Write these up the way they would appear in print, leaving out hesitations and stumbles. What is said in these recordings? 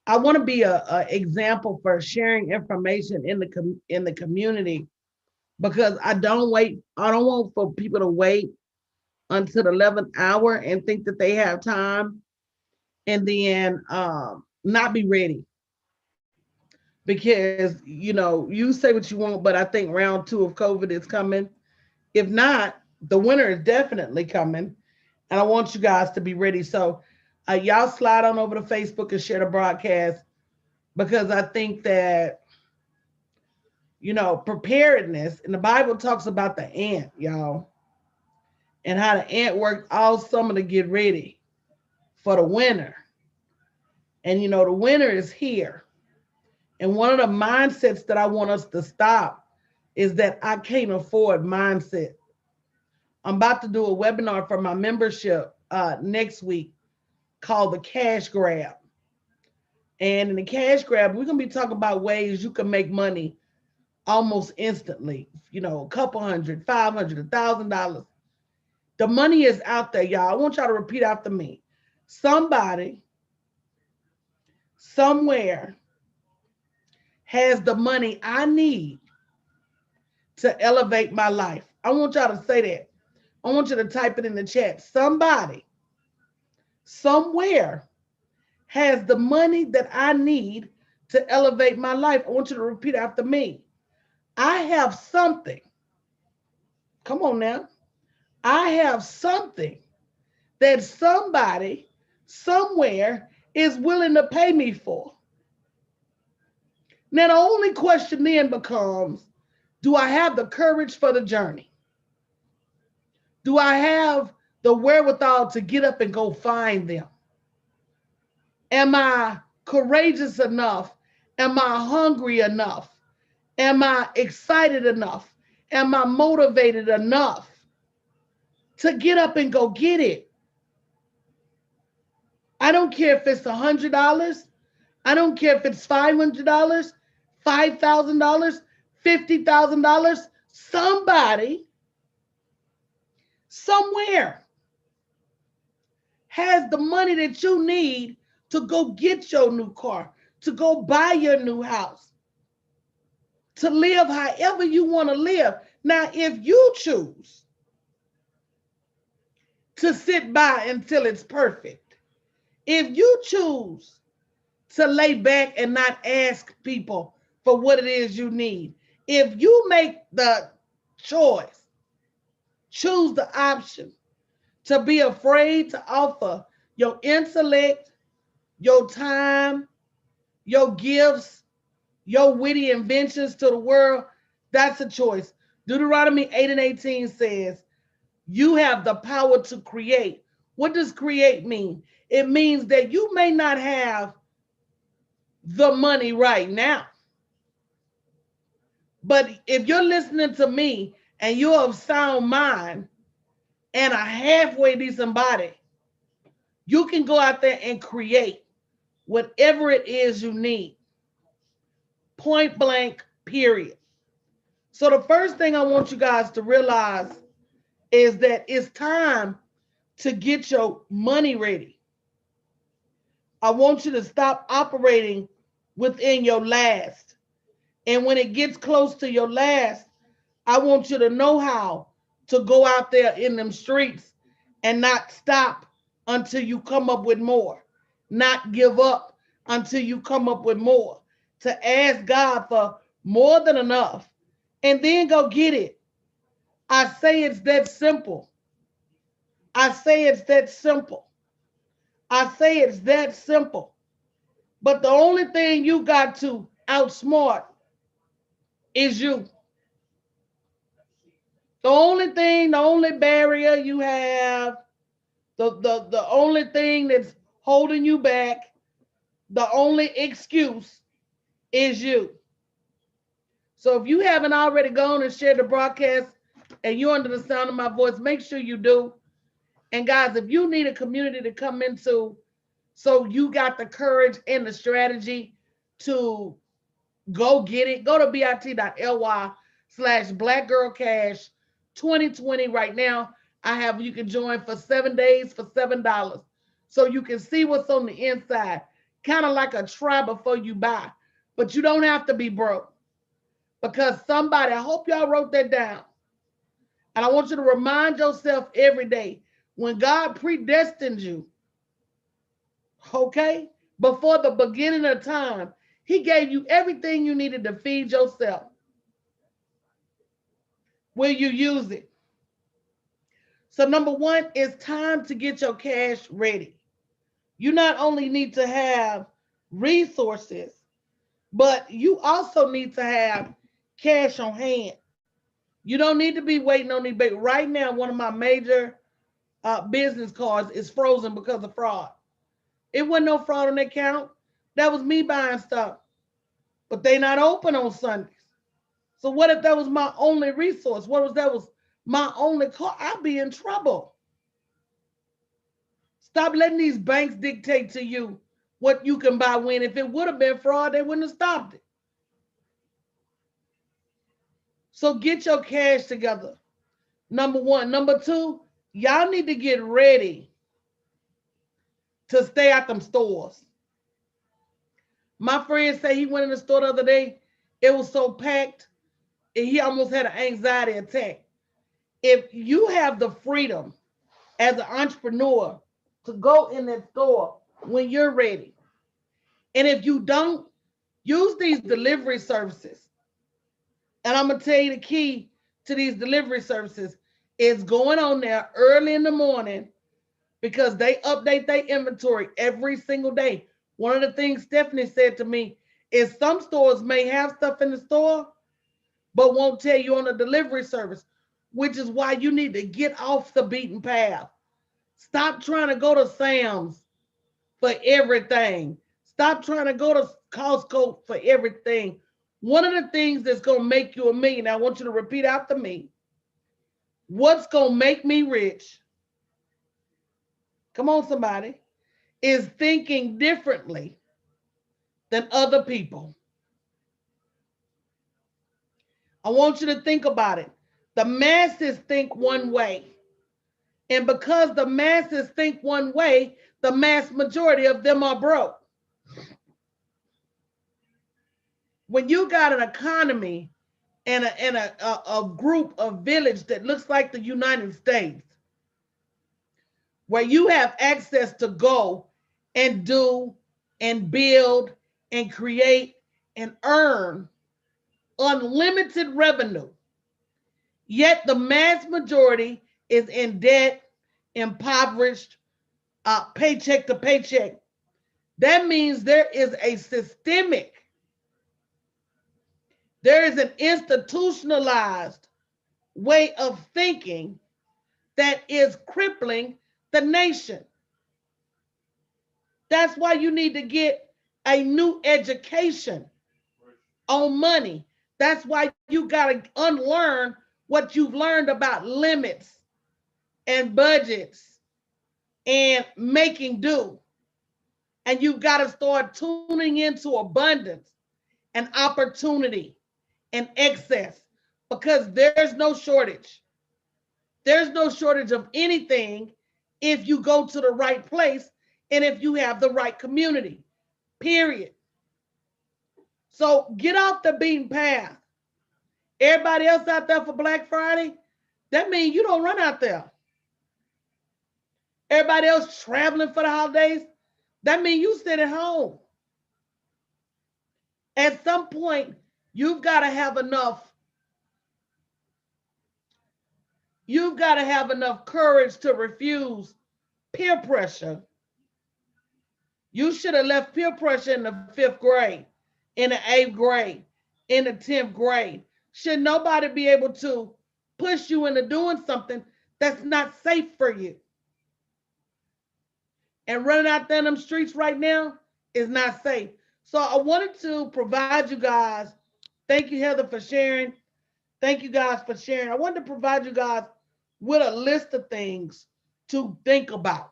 I want to be a example for sharing information in the community because I don't want for people to wait until the 11th hour and think that they have time and then not be ready because you say what you want, but I think round two of COVID is coming. If not, the winter is definitely coming, and I want you guys to be ready. So y'all slide on over to Facebook and share the broadcast because I think that preparedness, and the Bible talks about the ant, y'all, and how the ant worked all summer to get ready for the winter. And the winter is here. And one of the mindsets that I want us to stop is that I can't afford mindset. I'm about to do a webinar for my membership next week called the Cash Grab. And in the Cash Grab, we're going to be talking about ways you can make money almost instantly. A couple hundred, 500, $1,000. The money is out there, y'all. I want y'all to repeat after me. Somebody, somewhere, has the money I need to elevate my life. I want y'all to say that. I want you to type it in the chat. Somebody, somewhere, has the money that I need to elevate my life. I want you to repeat after me. I have something. Come on now. I have something that somebody somewhere is willing to pay me for. Now, the only question then becomes, do I have the courage for the journey? Do I have the wherewithal to get up and go find them? Am I courageous enough? Am I hungry enough? Am I excited enough? Am I motivated enough to get up and go get it? I don't care if it's $100. I don't care if it's $500, $5,000, $50,000. Somebody, somewhere, has the money that you need to go get your new car, to go buy your new house, to live however you want to live. Now, if you choose to sit by until it's perfect, if you choose to lay back and not ask people for what it is you need, if you make the choice, choose the option to be afraid to offer your intellect, your time, your gifts, your witty inventions to the world, that's a choice. Deuteronomy 8 and 18 says, you have the power to create. What does create mean? It means that you may not have the money right now. But if you're listening to me and you're of sound mind and a halfway decent body, you can go out there and create whatever it is you need. Point blank, period. So the first thing I want you guys to realize is that it's time to get your money ready. I want you to stop operating within your last. And when it gets close to your last, I want you to know how to go out there in them streets and not stop until you come up with more, not give up until you come up with more, to ask God for more than enough and then go get it. I say it's that simple. I say it's that simple. I say it's that simple. But the only thing you got to outsmart is you. The only barrier you have, the only thing that's holding you back, the only excuse is you. So if you haven't already gone and shared the broadcast and you're under the sound of my voice, make sure you do. And guys, if you need a community to come into, so you got the courage and the strategy to go get it, go to bit.ly/Black Girl Cash 2020 right now. You can join for 7 days for $7. So you can see what's on the inside. kind of like a try before you buy. But you don't have to be broke, because somebody, I hope y'all wrote that down. And I want you to remind yourself every day, when God predestined you, okay, before the beginning of time, he gave you everything you needed to feed yourself. Will you use it? So number one, it's time to get your cash ready. You not only need to have resources, but you also need to have cash on hand. You don't need to be waiting on eBay. Right now, one of my major business cards is frozen because of fraud. It wasn't no fraud on that account. That was me buying stuff. But they not open on Sundays. So what if that was my only resource? What if that was my only card? I'd be in trouble. Stop letting these banks dictate to you what you can buy when. If it would have been fraud, they wouldn't have stopped it. So get your cash together. Number one. Number two, y'all need to get ready to stay at them stores. My friend said he went in the store the other day. It was so packed, and he almost had an anxiety attack. If you have the freedom as an entrepreneur to go in that store when you're ready, and if you don't, use these delivery services. And I'm going to tell you the key to these delivery services is going on there early in the morning, because they update their inventory every single day. One of the things Stephanie said to me is some stores may have stuff in the store, but won't tell you on the delivery service, which is why you need to get off the beaten path. Stop trying to go to Sam's for everything. Stop trying to go to Costco for everything. One of the things that's going to make you a millionaire, I want you to repeat after me. What's going to make me rich? Come on, somebody. Is thinking differently than other people. I want you to think about it. The masses think one way. And because the masses think one way, the mass majority of them are broke. When you got an economy and a group of village that looks like the United States, where you have access to go and do and build and create and earn unlimited revenue, yet the mass majority is in debt, impoverished, paycheck to paycheck. That means there is a systemic, there is an institutionalized way of thinking that is crippling the nation. That's why you need to get a new education on money. That's why you got to unlearn what you've learned about limits and budgets and making do. And you've got to start tuning into abundance and opportunity and excess, because there's no shortage. There's no shortage of anything if you go to the right place and if you have the right community, period. So get off the beaten path. Everybody else out there for Black Friday, that means you don't run out there. Everybody else traveling for the holidays, that means you sit at home. At some point, you've got to have enough. You've got to have enough courage to refuse peer pressure. You should have left peer pressure in the 5th grade, in the 8th grade, in the 10th grade. Should nobody be able to push you into doing something that's not safe for you? And running out there in them streets right now is not safe. So I wanted to provide you guys, thank you, Heather, for sharing. Thank you guys for sharing. I wanted to provide you guys with a list of things to think about.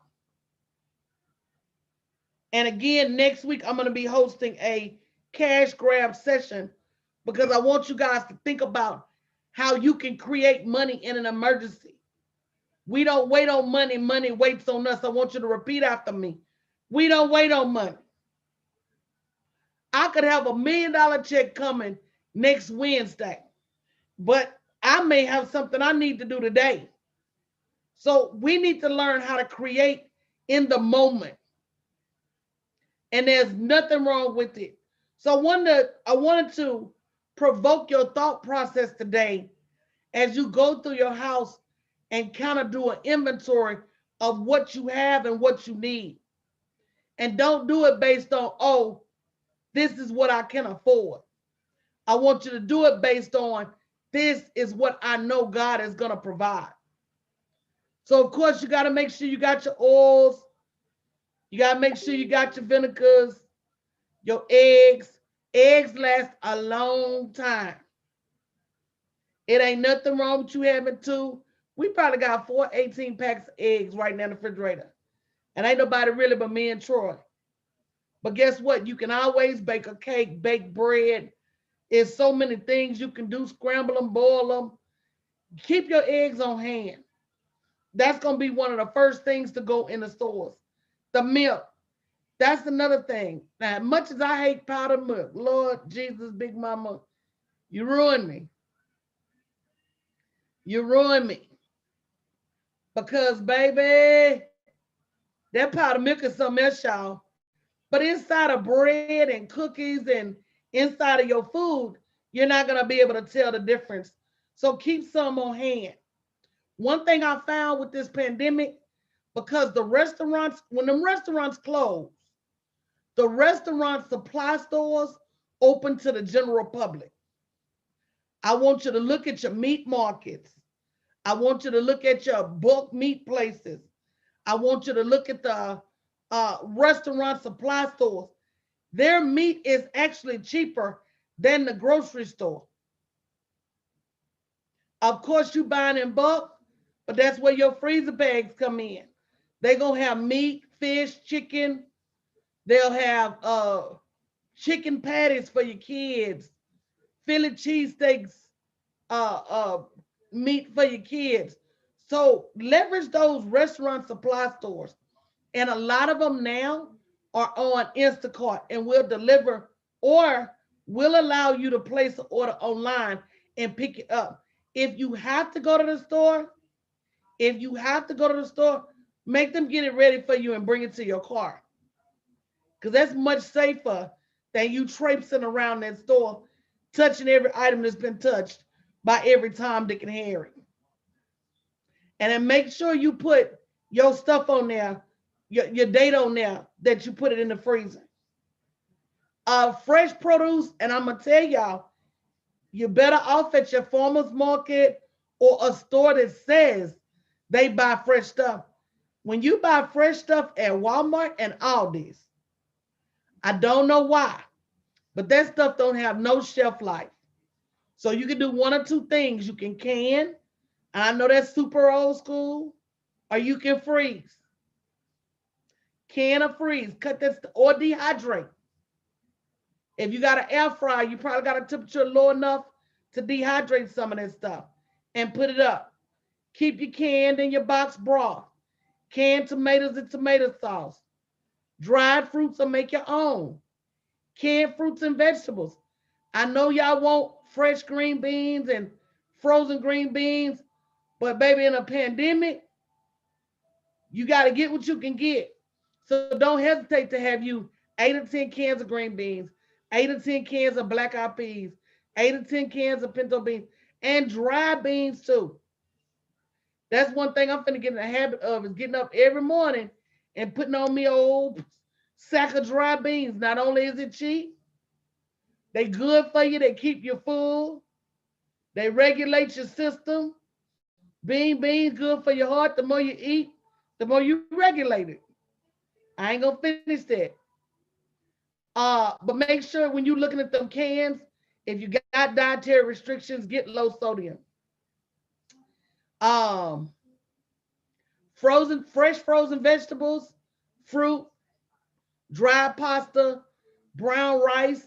And again, next week, I'm going to be hosting a cash grab session, because I want you guys to think about how you can create money in an emergency. We don't wait on money. Money waits on us. I want you to repeat after me. We don't wait on money. I could have $1 million check coming next Wednesday, but I may have something I need to do today. So we need to learn how to create in the moment. And there's nothing wrong with it. So I wanted to provoke your thought process today as you go through your house and kind of do an inventory of what you have and what you need. And don't do it based on, oh, this is what I can afford. I want you to do it based on, this is what I know God is going to provide. So, of course, you got to make sure you got your oils. You got to make sure you got your vinegars, your eggs. Eggs last a long time. It ain't nothing wrong with you having two. We probably got 18 packs of eggs right now in the refrigerator. And ain't nobody really but me and Troy. But guess what? You can always bake a cake, bake bread. There's so many things you can do. Scramble them, boil them. Keep your eggs on hand. That's going to be one of the first things to go in the stores. The milk. That's another thing. Now, as much as I hate powdered milk, Lord Jesus, Big Mama, you ruined me. You ruined me. Because, baby, that powdered milk is something else, y'all. But inside of bread and cookies and inside of your food, you're not going to be able to tell the difference. So keep some on hand. One thing I found with this pandemic, because the restaurants, when the restaurants closed, the restaurant supply stores open to the general public. I want you to look at your meat markets. I want you to look at your bulk meat places. I want you to look at the restaurant supply stores. Their meat is actually cheaper than the grocery store. Of course, you buying in bulk, but that's where your freezer bags come in. They're going to have meat, fish, chicken. They'll have chicken patties for your kids, Philly cheesesteaks, meat for your kids. So leverage those restaurant supply stores. And a lot of them now are on Instacart and will deliver or will allow you to place an order online and pick it up. If you have to go to the store, make them get it ready for you and bring it to your car. Because that's much safer than you traipsing around that store, touching every item that's been touched by every Tom, Dick, and Harry. And then make sure you put your stuff on there, your date on there, that you put it in the freezer. Fresh produce, and I'm going to tell y'all, you're better off at your farmer's market or a store that says they buy fresh stuff. When you buy fresh stuff at Walmart and Aldi's, I don't know why, but that stuff don't have no shelf life. So you can do one or two things. You can can, and I know that's super old school, or you can freeze. Can or freeze, cut that, or dehydrate. If you got an air fryer, you probably got a temperature low enough to dehydrate some of that stuff and put it up. Keep your canned and your box broth, canned tomatoes and tomato sauce, dried fruits or make your own, canned fruits and vegetables. I know y'all want fresh green beans and frozen green beans, but baby, in a pandemic, you got to get what you can get. So don't hesitate to have you 8 or 10 cans of green beans, 8 or 10 cans of black eyed peas, 8 or 10 cans of pinto beans, and dry beans too. That's one thing I'm finna get in the habit of, is getting up every morning and putting on me an old sack of dry beans. Not only is it cheap, they good for you, they keep you full, they regulate your system. Beans good for your heart. The more you eat, the more you regulate it. I ain't gonna finish that. But make sure when you're looking at them cans, if you got dietary restrictions, get low sodium. Um, fresh frozen vegetables, fruit, dry pasta, brown rice.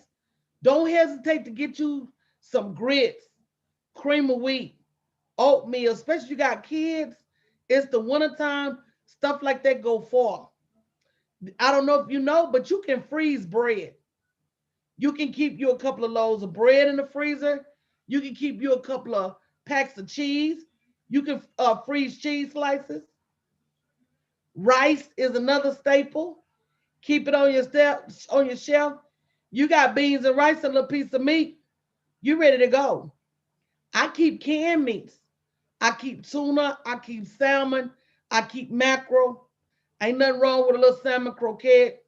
Don't hesitate to get you some grits, cream of wheat, oatmeal, especially if you got kids. It's the wintertime, stuff like that go far. I don't know if you know, but you can freeze bread. You can keep you a couple of loaves of bread in the freezer. You can keep you a couple of packs of cheese. You can freeze cheese slices. Rice is another staple. Keep it on your shelf. You got beans and rice and a little piece of meat. You ready to go. I keep canned meats. I keep tuna. I keep salmon. I keep mackerel. Ain't nothing wrong with a little salmon croquette.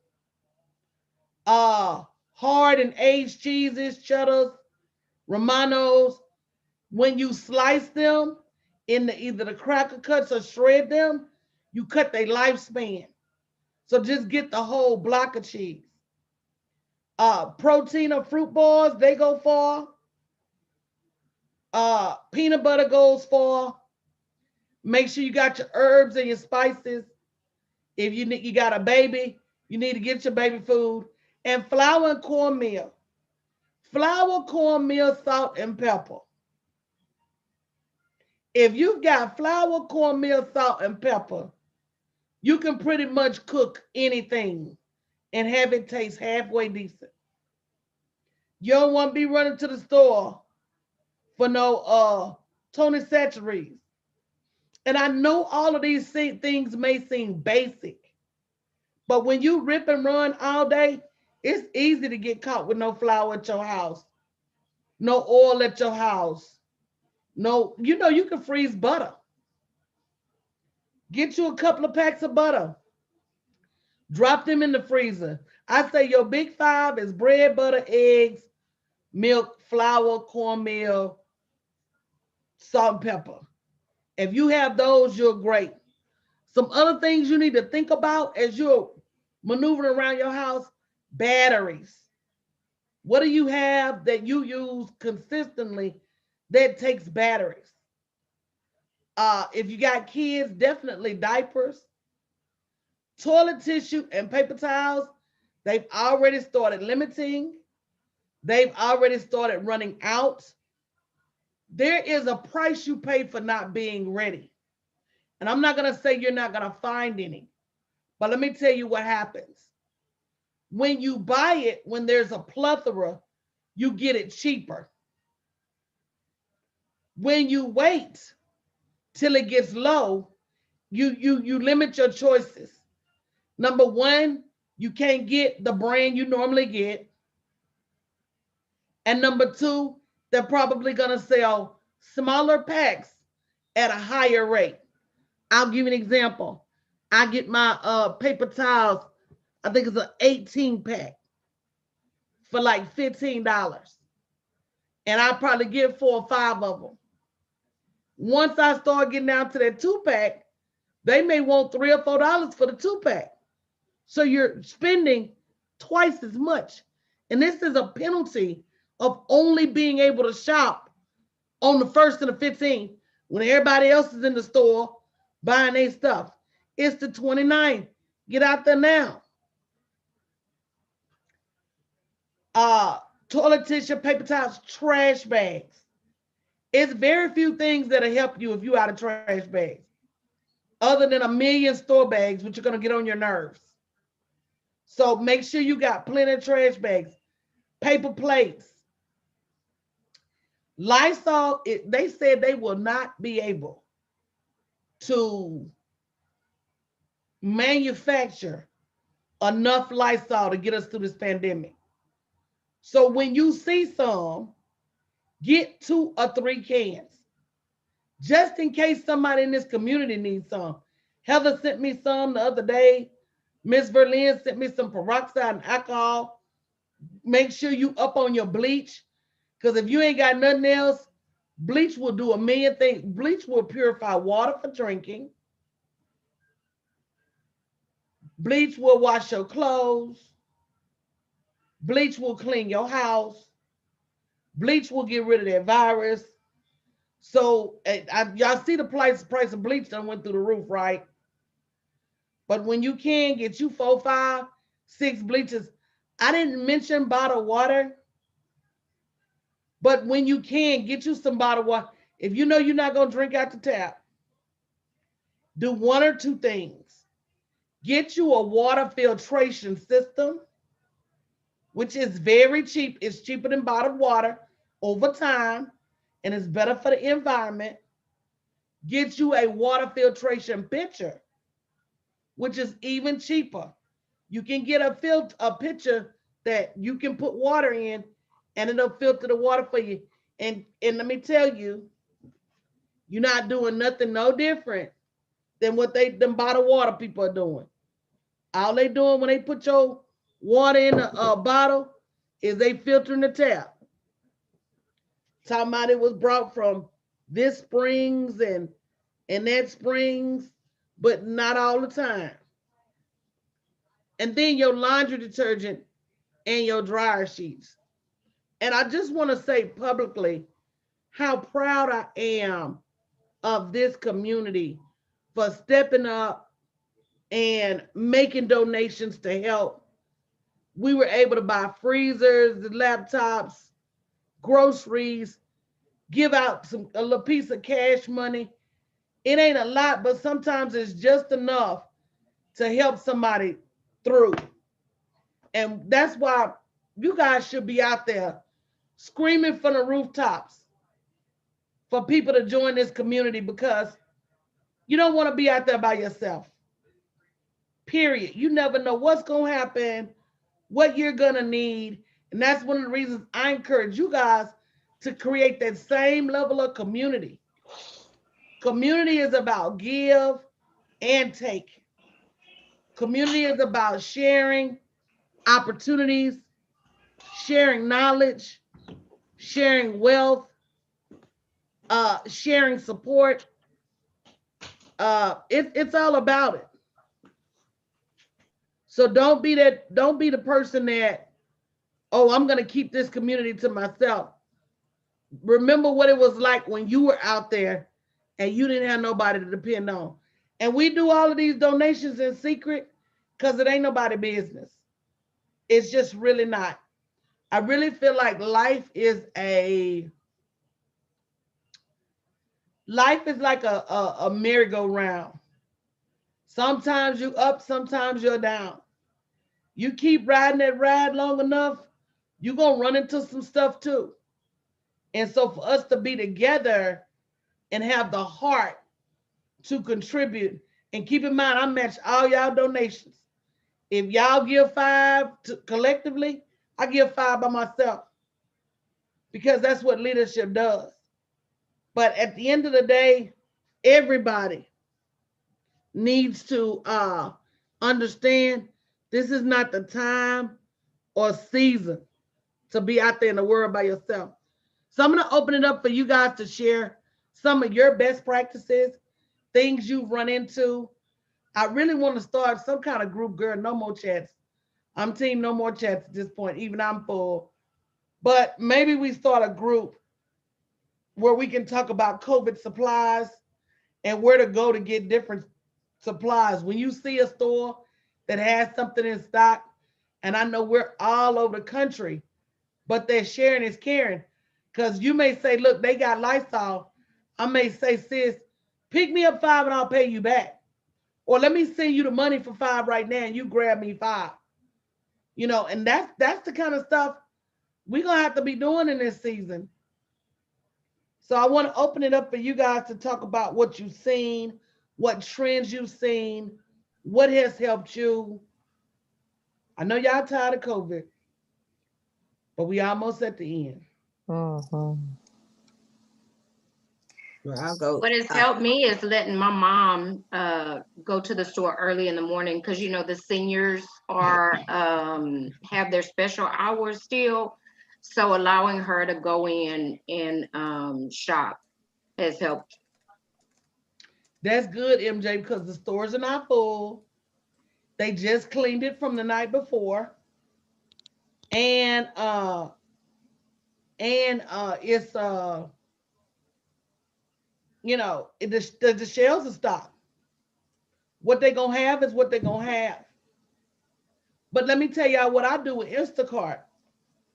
Uh, Hard and aged cheeses, cheddars, Romanos. When you slice them in either the cracker cuts or shred them, you cut their lifespan. So just get the whole block of cheese. Protein or fruit bars, they go far. Peanut butter goes far. Make sure you got your herbs and your spices. If you got a baby, you need to get your baby food. And flour and cornmeal. Flour, cornmeal, salt, and pepper. If you've got flour, cornmeal, salt, and pepper, you can pretty much cook anything and have it taste halfway decent. You don't want to be running to the store for no Tony Chachere's. And I know all of these things may seem basic, but when you rip and run all day, it's easy to get caught with no flour at your house, no oil at your house. No, you can freeze butter. Get you a couple of packs of butter. Drop them in the freezer. I say your big five is bread, butter, eggs, milk, flour, cornmeal, salt, and pepper. If you have those, you're great. Some other things you need to think about as you're maneuvering around your house: batteries. What do you have that you use consistently that takes batteries? If you got kids, definitely diapers, toilet tissue, and paper towels. They've already started limiting. They've already started running out. There is a price you pay for not being ready. And I'm not going to say you're not going to find any, but let me tell you what happens. When you buy it, when there's a plethora, you get it cheaper. When you wait till it gets low, you limit your choices. Number one, you can't get the brand you normally get. And number two, they're probably going to sell smaller packs at a higher rate. I'll give you an example. I get my paper towels, I think it's an 18 pack for like $15. And I probably get 4 or 5 of them. Once I start getting down to that 2 pack, they may want $3 or $4 for the 2 pack. So you're spending twice as much. And this is a penalty of only being able to shop on the 1st and the 15th when everybody else is in the store buying their stuff. It's the 29th. Get out there now. Toilet tissue, paper towels, trash bags. It's very few things that'll help you if you out of trash bags, other than a million store bags, which are going to get on your nerves. So make sure you got plenty of trash bags, paper plates. Lysol, they said they will not be able to manufacture enough Lysol to get us through this pandemic. So when you see some, get 2 or 3 cans, just in case somebody in this community needs some. Heather sent me some the other day. Miss Verlin sent me some peroxide and alcohol. Make sure you up on your bleach, because if you ain't got nothing else, bleach will do a million things. Bleach will purify water for drinking. Bleach will wash your clothes. Bleach will clean your house. Bleach will get rid of that virus. So y'all see the price of bleach that went through the roof, right? But when you can get you 4, 5, 6 bleaches, I didn't mention bottled water, but when you can get you some bottled water, if you know you're not going to drink out the tap, do 1 or 2 things. Get you a water filtration system. which is very cheap. It's cheaper than bottled water over time, and it's better for the environment. Gets you a water filtration pitcher, which is even cheaper. You can get a pitcher that you can put water in, and it'll filter the water for you. And let me tell you, you're not doing nothing no different than what them bottled water people are doing. All they doing when they put your water in a bottle is they filtering the tap. Talking about it was brought from this springs and that springs, but not all the time. And then your laundry detergent and your dryer sheets. And I just want to say publicly how proud I am of this community for stepping up and making donations to help. We were able to buy freezers, laptops, groceries, give out a little piece of cash money. It ain't a lot, but sometimes it's just enough to help somebody through. And that's why you guys should be out there screaming from the rooftops for people to join this community, because you don't want to be out there by yourself. Period. You never know what's going to happen, what you're going to need. And that's one of the reasons I encourage you guys to create that same level of community. Community is about give and take. Community is about sharing opportunities, sharing knowledge, sharing wealth, sharing support. It's all about it. So don't be the person that, oh, I'm gonna keep this community to myself. Remember what it was like when you were out there and you didn't have nobody to depend on. And we do all of these donations in secret because it ain't nobody business. It's just really not. I really feel like life is like a merry-go-round. Sometimes you up, sometimes you're down. You keep riding that ride long enough, you're going to run into some stuff too. And so for us to be together and have the heart to contribute, and keep in mind, I match all y'all donations. If y'all give collectively, I give 5 by myself, because that's what leadership does. But at the end of the day, everybody needs to understand this is not the time or season to be out there in the world by yourself. So I'm going to open it up for you guys to share some of your best practices, things you've run into. I really want to start some kind of group, girl. No more chats. I'm team no more chats at this point. Even I'm full. But maybe we start a group where we can talk about COVID supplies and where to go to get different supplies. When you see a store that has something in stock, and I know we're all over the country, but they're sharing is caring. Because you may say, look, they got Lysol. I may say, sis, pick me up 5 and I'll pay you back. Or let me send you the money for 5 right now and you grab me 5. And that's the kind of stuff we're going to have to be doing in this season. So I want to open it up for you guys to talk about what you've seen, what trends you've seen, what has helped you. I know y'all tired of COVID, but we almost at the end. Mm-hmm. Well, I'll go. What has helped me is letting my mom go to the store early in the morning, because the seniors are have their special hours still. So allowing her to go in and shop has helped. That's good, MJ, because the stores are not full. They just cleaned it from the night before. And it's the shelves are stocked. What they gonna have is what they gonna have. But let me tell y'all what I do with Instacart.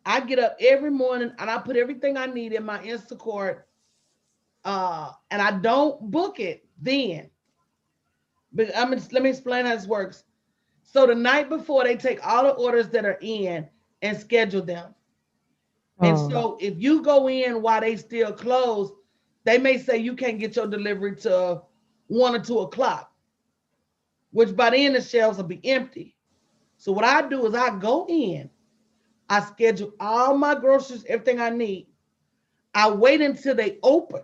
I get up every morning and I put everything I need in my Instacart, and I don't book it then. But let me explain how this works. So the night before, they take all the orders that are in, and schedule them. And so if you go in while they still closed, they may say you can't get your delivery to 1 or 2 o'clock, which by then the shelves will be empty. So what I do is I go in, I schedule all my groceries, everything I need. I wait until they open.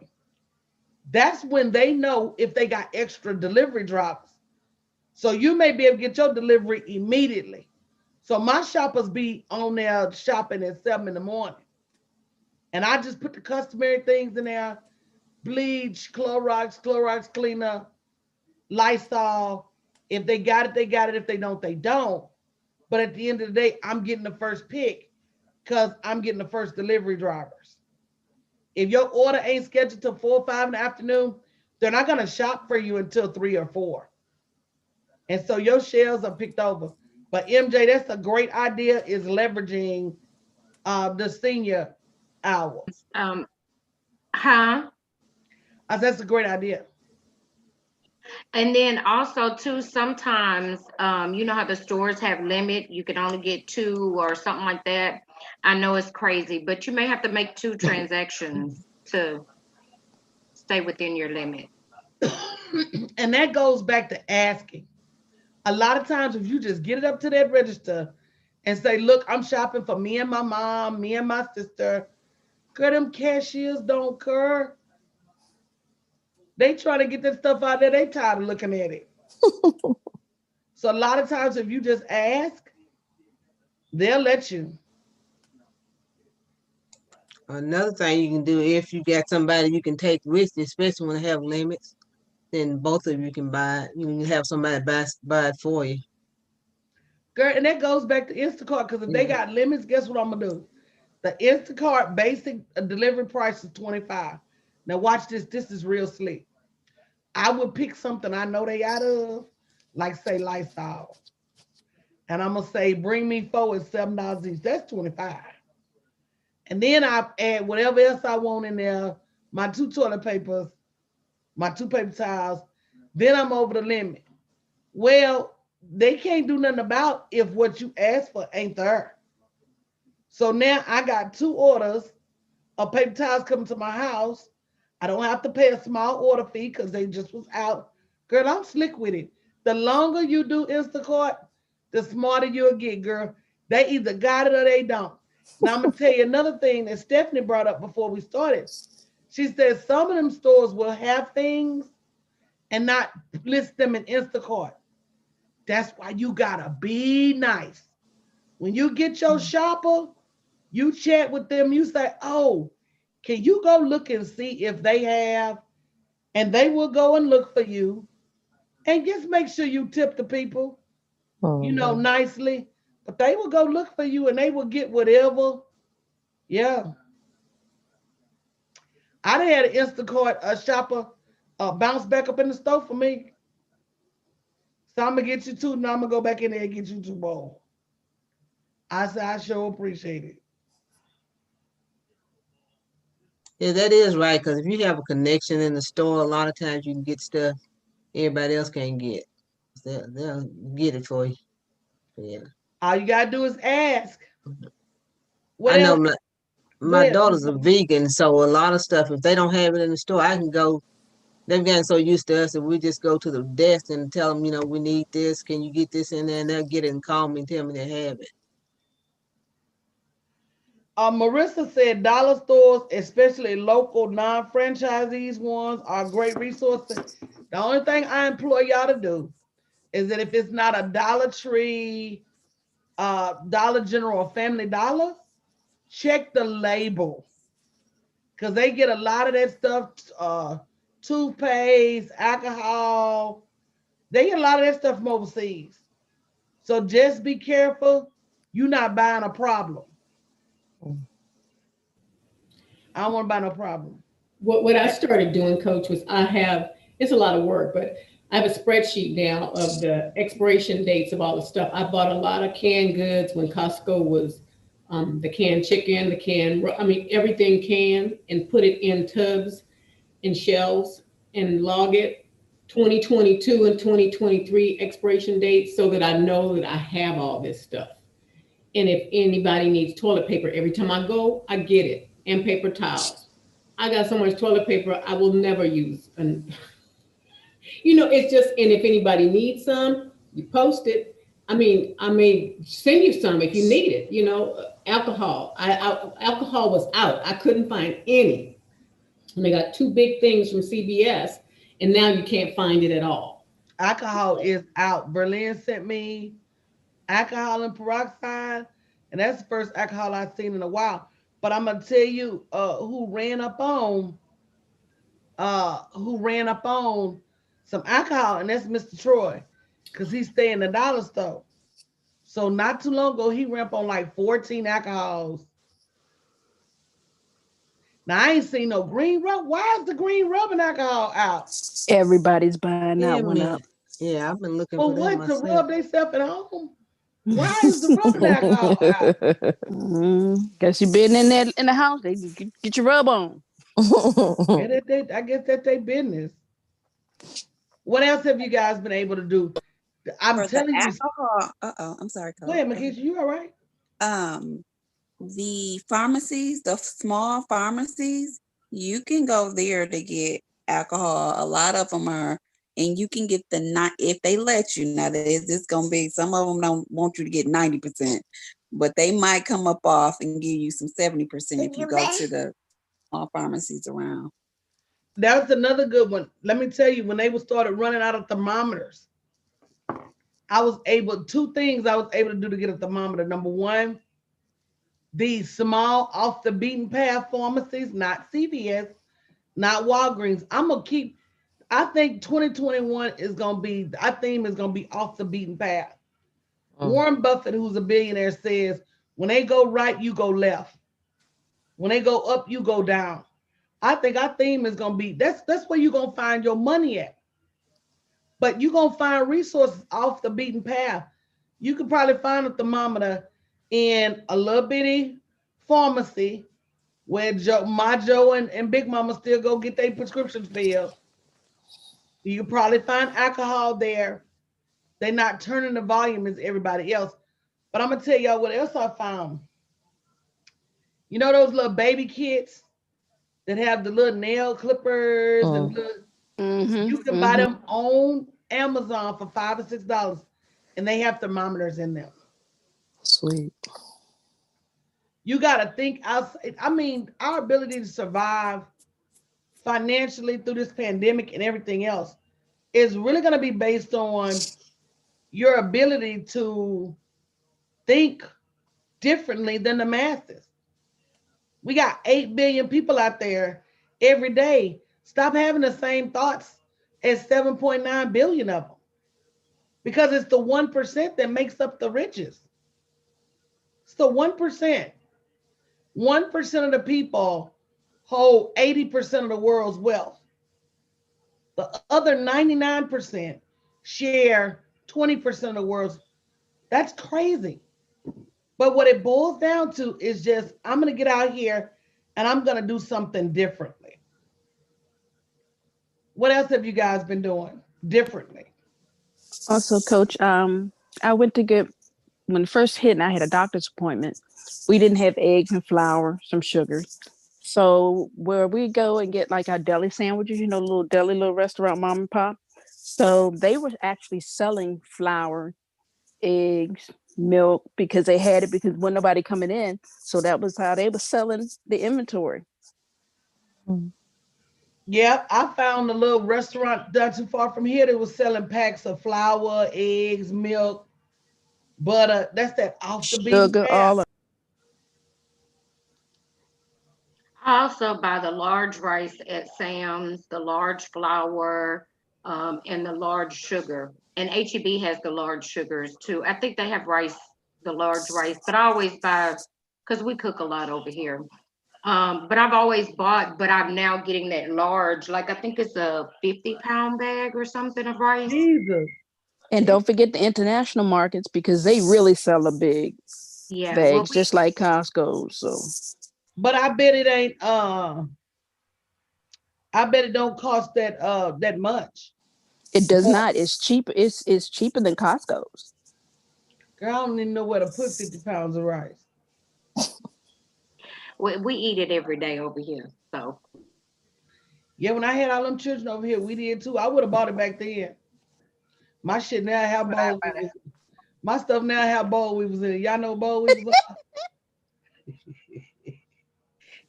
That's when they know if they got extra delivery drivers. So you may be able to get your delivery immediately. So my shoppers be on there shopping at 7 in the morning. And I just put the customary things in there: bleach, Clorox cleaner, Lysol. If they got it, they got it. If they don't, they don't. But at the end of the day, I'm getting the first pick because I'm getting the first delivery drivers. If your order ain't scheduled till 4 or 5 in the afternoon, they're not going to shop for you until 3 or 4. And so your shelves are picked over. But MJ, that's a great idea, is leveraging the senior hour. Um, huh? That's a great idea. And then also too, sometimes, you know how the stores have limit, you can only get 2 or something like that. I know it's crazy, but you may have to make 2 transactions to stay within your limit. And that goes back to asking. A lot of times, if you just get it up to that register and say, look, I'm shopping for me and my mom, me and my sister, girl, them cashiers don't care. They trying to get that stuff out there. They tired of looking at it. So a lot of times, if you just ask, they'll let you. Another thing you can do, if you got somebody you can take with you, especially when they have limits, then both of you can buy it. You can have somebody buy it for you. Girl, and that goes back to Instacart, because if they got limits, guess what I'm gonna do? The Instacart basic delivery price is $25. Now watch this. This is real slick. I would pick something I know they out of, like say Lysol, and I'm gonna say bring me 4 at $7 each. That's 25. And then I add whatever else I want in there, my 2 toilet papers, my 2 paper towels. Then I'm over the limit. Well, they can't do nothing about if what you asked for ain't there. So now I got 2 orders of paper towels coming to my house. I don't have to pay a small order fee because they just was out. Girl, I'm slick with it. The longer you do Instacart, the smarter you'll get, girl. They either got it or they don't. Now I'm gonna tell you another thing that Stephanie brought up before we started. She said some of them stores will have things and not list them in Instacart. That's why you gotta be nice. When you get your shopper, you chat with them. You say, "Oh, can you go look and see if they have?" And they will go and look for you. And just make sure you tip the people, nicely. But they will go look for you and they will get whatever. Yeah. I done had an Instacart shopper bounce back up in the store for me. So I'm gonna get you 2, and I'm gonna go back in there and get you 2 more. I said I sure appreciate it. Yeah, that is right. Because if you have a connection in the store, a lot of times you can get stuff everybody else can't get. They'll get it for you. Yeah. All you gotta do is ask. What I know else? Go my ahead. daughter's a vegan, so a lot of stuff, if they don't have it in the store, I can go. They've gotten so used to us that we just go to the desk and tell them, we need this. Can you get this in there? And they'll get it and call me and tell me they have it. Marissa said dollar stores, especially local non-franchisees ones, are great resources. The only thing I implore y'all to do is that if it's not a Dollar Tree, Dollar General, or Family Dollar, check the label, because they get a lot of that stuff, toothpaste, alcohol. They get a lot of that stuff from overseas. So just be careful. You're not buying a problem. I don't want to buy no problem. What I started doing, Coach, was it's a lot of work, but I have a spreadsheet now of the expiration dates of all the stuff. I bought a lot of canned goods when Costco was the canned chicken, everything canned, and put it in tubs and shelves and log it 2022 and 2023 expiration dates so that I know that I have all this stuff. And if anybody needs toilet paper, every time I go, I get it, and paper towels. I got so much toilet paper, I will never use. And it's just, and if anybody needs some, you post it. I may send you some if you need it. Alcohol. Alcohol was out. I couldn't find any. And they got two big things from CVS, and now you can't find it at all. Alcohol is out. Berlin sent me alcohol and peroxide, and that's the first alcohol I've seen in a while. But I'm gonna tell you who ran up on some alcohol, and that's Mr. Troy, because he stay in the dollar store. So not too long ago, he ran up on like 14 alcohols. Now I ain't seen no green rub. Why is the green rubbing alcohol out? Everybody's buying that Yeah, one up. yeah, I've been looking For for that what? To myself. rub themselves at home? Why is the rubbing alcohol out? Guess you been in there in the house. They get your rub on. Yeah, I guess that's their business. What else have you guys been able to do? I'm For the telling you. alcohol, I'm sorry, Go ahead, Coach. Makisha, you all right? The pharmacies, the small pharmacies, you can go there to get alcohol. A lot of them are, and you can get if they let you. Now, there's gonna be some of them don't want you to get 90%, but they might come up off and give you some 70% if you go to the small pharmacies around. That was another good one. Let me tell you, when they started running out of thermometers, two things I was able to do to get a thermometer. Number one, these small off the beaten path pharmacies, not CVS, not Walgreens. I think 2021 is going to be, our theme is going to be off the beaten path. Warren Buffett, who's a billionaire, says, when they go right, you go left. When they go up, you go down. I think our theme is going to be, that's where you're going to find your money at. But you're going to find resources off the beaten path. You could probably find a thermometer in a little bitty pharmacy where Joe and Big Mama still go get their prescriptions filled. You can probably find alcohol there. They're not turning the volume as everybody else. But I'm going to tell y'all what else I found. You know those little baby kits that have the little nail clippers and you can buy them on Amazon for $5 or $6, and they have thermometers in them. Sweet. You got to think outside. I mean, our ability to survive financially through this pandemic and everything else is really going to be based on your ability to think differently than the masses. We got 8 billion people out there every day. Stop having the same thoughts as 7.9 billion of them, because it's the 1% that makes up the richest. It's the 1%. 1% of the people hold 80% of the world's wealth. The other 99% share 20% of the world's. That's crazy. But what it boils down to is just, I'm going to get out here and I'm going to do something differently. What else have you guys been doing differently? Also, Coach, I went to get, when it first hit and I had a doctor's appointment, we didn't have eggs and flour, some sugar. So where we go and get like our deli sandwiches, little restaurant, mom and pop. So they were actually selling flour, eggs, milk, because they had it because when nobody coming in. So that was how they were selling the inventory. Yep, I found a little restaurant not too far from here that was selling packs of flour, eggs, milk, butter. That's that off the beaten Sugar, path. all of I also buy the large rice at Sam's, the large flour, and the large sugar. And HEB has the large sugars too. I think they have rice, the large rice, but I always buy, because we cook a lot over here. But I've always bought, but I'm now getting that large, like I think it's a 50-pound bag or something of rice. Jesus. And don't forget the international markets, because they really sell a big Yeah, bags, just like Costco. So, but I bet it ain't. I bet it don't cost that much. it does not. It's cheap. It's cheaper than Costco's. Girl, I don't even know where to put 50 pounds of rice. We eat it every day over here. So Yeah, when I had all them children over here, we did too. I would have bought it back then. My shit now have bowls. My stuff now have bowl weavers in it. Y'all know bowl weavers?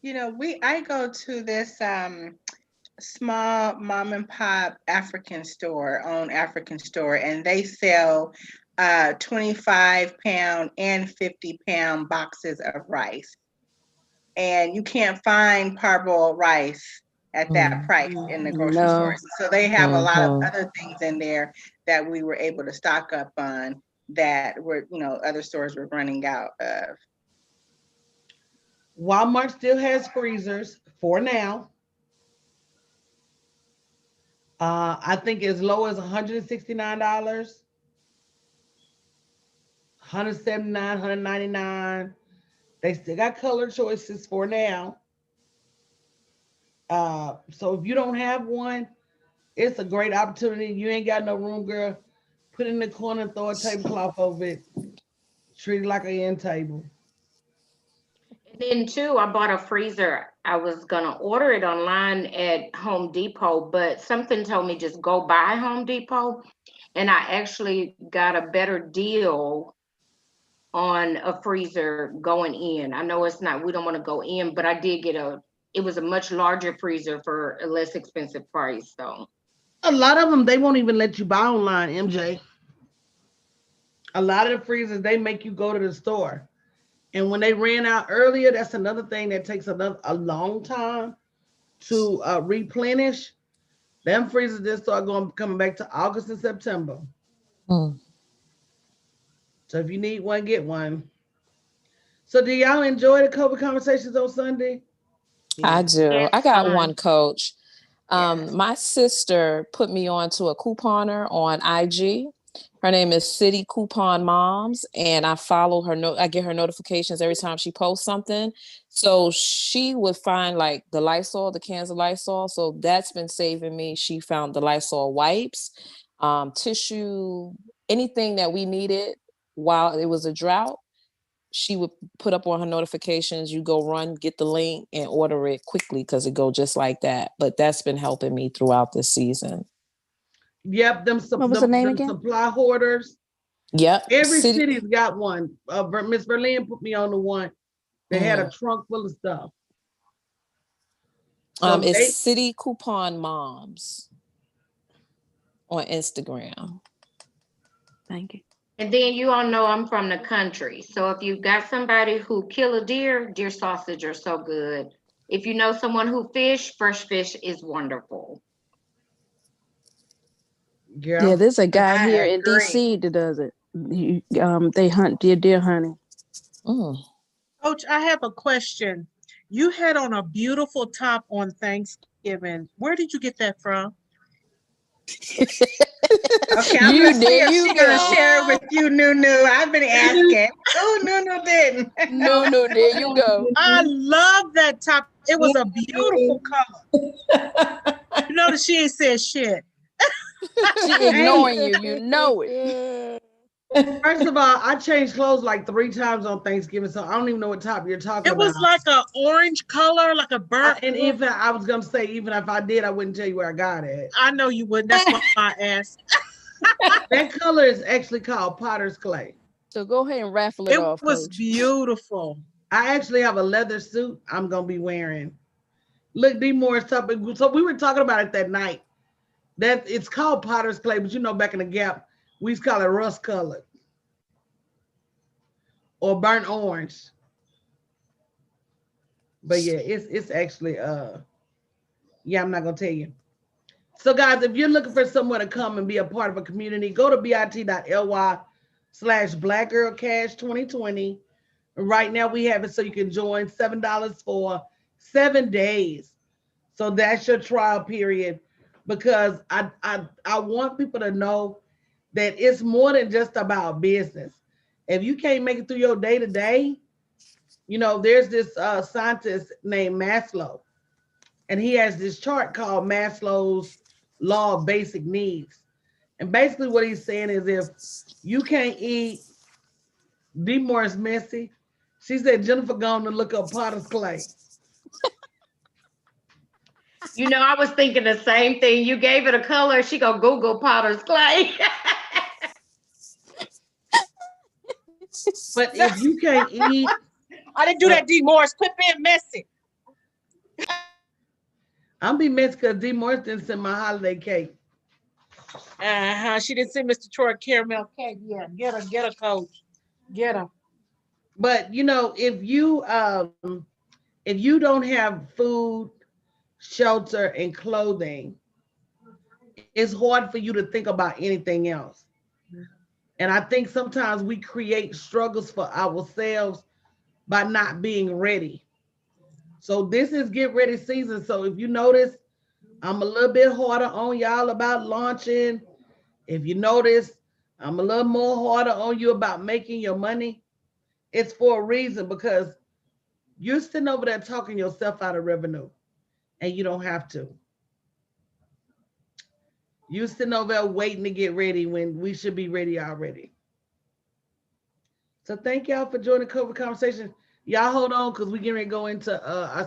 You know, I go to this small mom and pop African store, and they sell 25-pound and 50-pound boxes of rice. And you can't find parboiled rice at that price in the grocery No. stores. So they have a lot of Mhm. other things in there that we were able to stock up on that were, other stores were running out of. Walmart still has freezers for now. I think as low as $169, $179, $199. They still got color choices for now. So if you don't have one, it's a great opportunity. You ain't got no room, girl. Put it in the corner, throw a tablecloth over it. Treat it like an end table. and then too, I bought a freezer. I was gonna order it online at Home Depot, but something told me just go by Home Depot. And I actually got a better deal on a freezer going in. I know it's not, we don't want to go in, but I did get it was a much larger freezer for a less expensive price. So A lot of them, they won't even let you buy online, MJ. A lot of the freezers, they make you go to the store. And when they ran out earlier, that's another thing that takes a long time to replenish. Them freezers just start coming back to August and September. Mm. So if you need one, get one. So do y'all enjoy the COVID conversations on Sunday? I do. it's I got fun. one, coach. Yes. My sister put me on to a couponer on IG. Her name is City Coupon Moms, and I follow her. I get her notifications every time she posts something. So she would find like the Lysol, the cans of Lysol. So that's been saving me. She found the Lysol wipes, tissue, anything that we needed while it was a drought. She would put up on her notifications, you go run, get the link and order it quickly because it go just like that. But that's been helping me throughout this season. Yep, What was the name again? supply hoarders. Yep. Every city's got one. Miss Berlin put me on the one that had a trunk full of stuff. So It's City Coupon Moms on Instagram. Thank you. And then you all know I'm from the country. So if you've got somebody who kill a deer sausage are so good. If you know someone who fish, fresh fish is wonderful. Yeah, there's a guy I here in agree. DC that does it. They hunt deer hunting. Coach, I have a question. You had on a beautiful top on Thanksgiving. Where did you get that from? Okay, I'm gonna see if she's gonna share it with you, Nunu. I've been asking. Oh, Nunu didn't. No, there you go. I love that top. It was a beautiful color. You notice she ain't said shit. She ignoring you. You know it. First of all, I changed clothes like 3 times on Thanksgiving, so I don't even know what top you're talking about. It was like an orange color, like a burnt. And even I was gonna say, even if I did, I wouldn't tell you where I got it. I know you wouldn't. That's why I asked. That color is actually called Potter's Clay. So go ahead and raffle it off. It was Coach. beautiful. I actually have a leather suit I'm gonna be wearing. Look, D Moore's topic. So we were talking about it that night. That it's called Potter's Clay, but you know, back in the Gap, we used to call it rust colored or burnt orange. But yeah, it's actually yeah, I'm not gonna tell you. So guys, if you're looking for somewhere to come and be a part of a community, go to bit.ly/blackgirlcash2020. Right now we have it so you can join $7 for 7 days. So that's your trial period, because I want people to know that it's more than just about business. If you can't make it through your day to day, you know, there's this scientist named Maslow, and he has this chart called Maslow's Law of Basic Needs. And basically what he's saying is if you can't eat D. Morris messy. She said Jennifer going to look up Potter's clay. You know, I was thinking the same thing. You gave it a color. She go Google Potter's clay. But if you can't eat, I didn't do that, D. Morris. Quit being messy. I'm be messy because D. Morris didn't send my holiday cake. She didn't send Mr. Troy caramel cake. Yeah, get her, coach. Get her. But you know, if you don't have food, shelter, and clothing, it's hard for you to think about anything else. And I think sometimes we create struggles for ourselves by not being ready. So this is get ready season. So if you notice, I'm a little bit harder on y'all about launching. If you notice, I'm a little more harder on you about making your money. It's for a reason, because you're sitting over there talking yourself out of revenue and you don't have to. You're sitting over there waiting to get ready when we should be ready already. So thank y'all for joining COVID Conversation. Y'all hold on, because we're getting ready to go into our